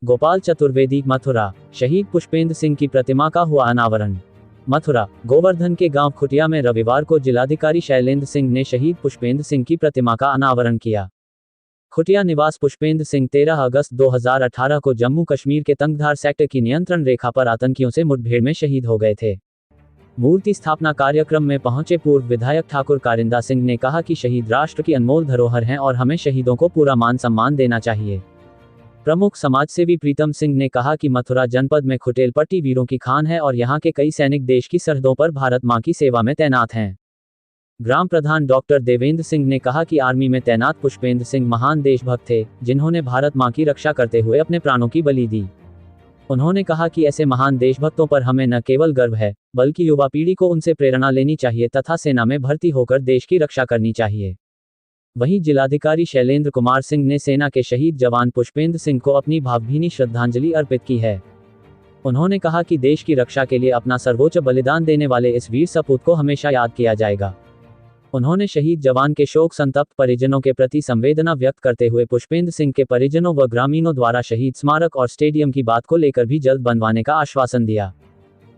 गोपाल चतुर्वेदी, मथुरा। शहीद पुष्पेंद्र सिंह की प्रतिमा का हुआ अनावरण। मथुरा। गोवर्धन के गांव खुटिया में रविवार को जिलाधिकारी शैलेंद्र सिंह ने शहीद पुष्पेंद्र सिंह की प्रतिमा का अनावरण किया। खुटिया निवास पुष्पेंद्र सिंह 13 अगस्त 2018 को जम्मू कश्मीर के तंगधार सेक्टर की नियंत्रण रेखा पर आतंकियों से मुठभेड़ में शहीद हो गए थे। मूर्ति स्थापना कार्यक्रम में पहुंचे पूर्व विधायक ठाकुर कारिंदा सिंह ने कहा कि शहीद राष्ट्र की अनमोल धरोहर हैं और हमें शहीदों को पूरा मान सम्मान देना चाहिए। प्रमुख समाजसेवी प्रीतम सिंह ने कहा कि मथुरा जनपद में खुटेल पट्टी वीरों की खान है और यहां के कई सैनिक देश की सरहदों पर भारत मां की सेवा में तैनात हैं। ग्राम प्रधान डॉक्टर देवेंद्र सिंह ने कहा कि आर्मी में तैनात पुष्पेंद्र सिंह महान देशभक्त थे, जिन्होंने भारत मां की रक्षा करते हुए अपने प्राणों की बलि दी। उन्होंने कहा कि ऐसे महान देशभक्तों पर हमें न केवल गर्व है, बल्कि युवा पीढ़ी को उनसे प्रेरणा लेनी चाहिए तथा सेना में भर्ती होकर देश की रक्षा करनी चाहिए। वहीं जिलाधिकारी शैलेंद्र कुमार सिंह ने सेना के शहीद जवान पुष्पेंद्र सिंह को अपनी भावभीनी श्रद्धांजलि अर्पित की है। उन्होंने कहा कि देश की रक्षा के लिए अपना सर्वोच्च बलिदान देने वाले इस वीर सपूत को हमेशा याद किया जाएगा। उन्होंने शहीद जवान के शोक संतप्त परिजनों के प्रति संवेदना व्यक्त करते हुए पुष्पेंद्र सिंह के परिजनों व ग्रामीणों द्वारा शहीद स्मारक और स्टेडियम की बात को लेकर भी जल्द बनवाने का आश्वासन दिया।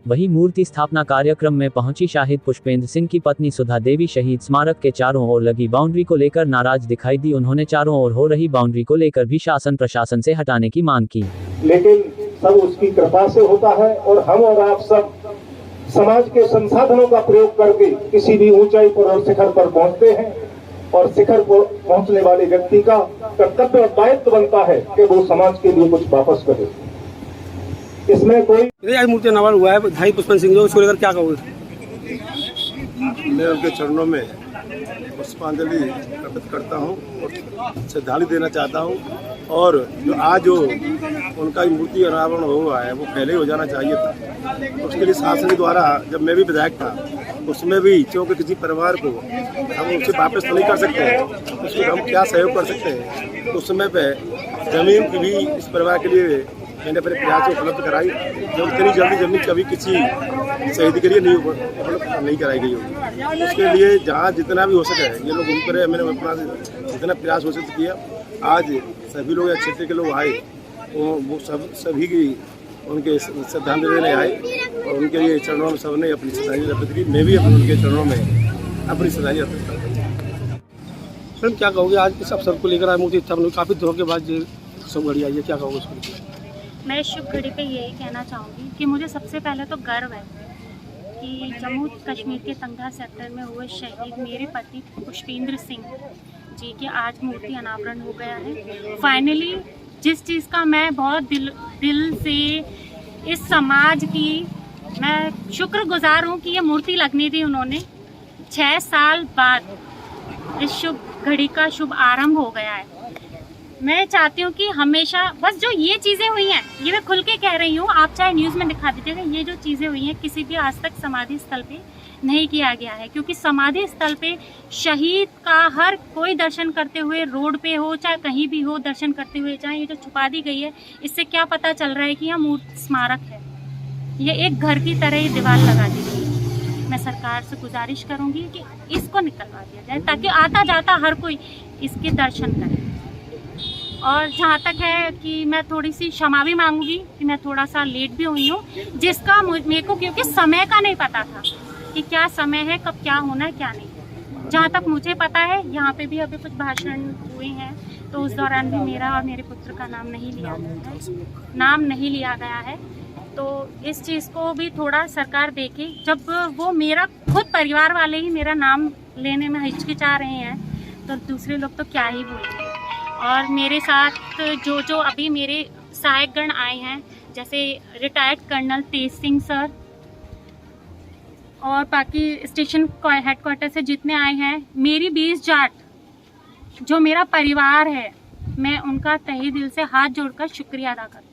वहीं मूर्ति स्थापना कार्यक्रम में पहुंची शाहिद पुष्पेंद्र सिंह की पत्नी सुधा देवी शहीद स्मारक के चारों ओर लगी बाउंड्री को लेकर नाराज दिखाई दी। उन्होंने चारों ओर हो रही बाउंड्री को लेकर भी शासन प्रशासन से हटाने की मांग की। लेकिन सब उसकी कृपा से होता है और हम और आप सब समाज के संसाधनों का प्रयोग करके किसी भी ऊंचाई पर और शिखर पर पहुंचते हैं और शिखर पर पहुंचने वाले व्यक्ति का कर्तव्य और दायित्व बनता है कि वो समाज के लिए कुछ वापस करे। इसमें कोई आज मूर्ति अनावरण हुआ है भाई पुष्पेंद्र सिंह जो, उसको लेकर क्या कहोगे? मैं उनके चरणों में पुष्पांजलि अर्पित करता हूं और श्रद्धांजलि देना चाहता हूं। और जो आज उनका मूर्ति अनावरण हुआ है वो पहले ही हो जाना चाहिए था। उसके लिए शासन के द्वारा जब मैं भी विधायक था उसमें भी क्योंकि किसी परिवार को हम उससे वापस तो नहीं कर सकते, उसमें हम क्या सहयोग कर सकते हैं। उस समय पे जमीन की भी इस परिवार के लिए मैंने अपने प्रयास उपलब्ध कराई, जो इतनी जल्दी जमीन कभी किसी शहीद के लिए नहीं कराई गई होगी। उसके लिए जहाँ जितना भी हो सके ये लोग उन पर मैंने अपना जितना प्रयास हो सकता किया। आज सभी लोग क्षेत्र के लोग आए, वो सभी की उनके श्रद्धांजलि देने आए और उनके लिए चरणों में सबने अपनी श्रद्धांजलि अर्पित की। मैं भी उनके चरणों में अपनी श्रद्धांजलि अर्पित करता हूँ। मैम क्या कहोगे आज इस अवसर को लेकर? मूर्ति स्थापना काफ़ी दिनों के बाद सब घड़ी आई है, क्या कहोगे उसको? मैं इस शुभ घड़ी पे यही कहना चाहूँगी कि मुझे सबसे पहले तो गर्व है कि जम्मू कश्मीर के तंगधार सेक्टर में हुए शहीद मेरे पति पुष्पेंद्र सिंह जी की आज मूर्ति अनावरण हो गया है। फाइनली जिस चीज़ का मैं बहुत दिल से इस समाज की मैं शुक्रगुजार हूँ कि ये मूर्ति लगने दी उन्होंने। 6 साल बाद इस शुभ घड़ी का शुभ आरंभ हो गया है। मैं चाहती हूँ कि हमेशा बस जो ये चीज़ें हुई हैं, ये मैं खुल के कह रही हूँ, आप चाहे न्यूज़ में दिखा दीजिएगा, ये जो चीज़ें हुई हैं किसी भी आज तक समाधि स्थल पे नहीं किया गया है। क्योंकि समाधि स्थल पे शहीद का हर कोई दर्शन करते हुए रोड पे हो चाहे कहीं भी हो दर्शन करते हुए, चाहे ये जो छुपा दी गई है इससे क्या पता चल रहा है कि यह मूर्ति स्मारक है, ये एक घर की तरह ही दीवार लगा दी गई। मैं सरकार से गुजारिश करूँगी कि इसको निकलवा दिया जाए ताकि आता जाता हर कोई इसके दर्शन करे। और जहाँ तक है कि मैं थोड़ी सी क्षमा भी मांगूंगी कि मैं थोड़ा सा लेट भी हुई हूँ, जिसका मेरे को क्योंकि समय का नहीं पता था कि क्या समय है, कब क्या होना है क्या नहीं। जहाँ तक मुझे पता है यहाँ पे भी अभी कुछ भाषण हुए हैं तो उस दौरान भी मेरा और मेरे पुत्र का नाम नहीं लिया गया है। तो इस चीज़ को भी थोड़ा सरकार देखे। जब वो मेरा खुद परिवार वाले ही मेरा नाम लेने में हिचकिचा रहे हैं तो दूसरे लोग तो क्या ही बोलेंगे। और मेरे साथ जो अभी मेरे सहायकगण आए हैं, जैसे रिटायर्ड कर्नल तेज सिंह सर और बाकी स्टेशन हेडक्वार्टर से जितने आए हैं, मेरी 20 जाट जो मेरा परिवार है, मैं उनका तहे दिल से हाथ जोड़कर शुक्रिया अदा करती हूँ।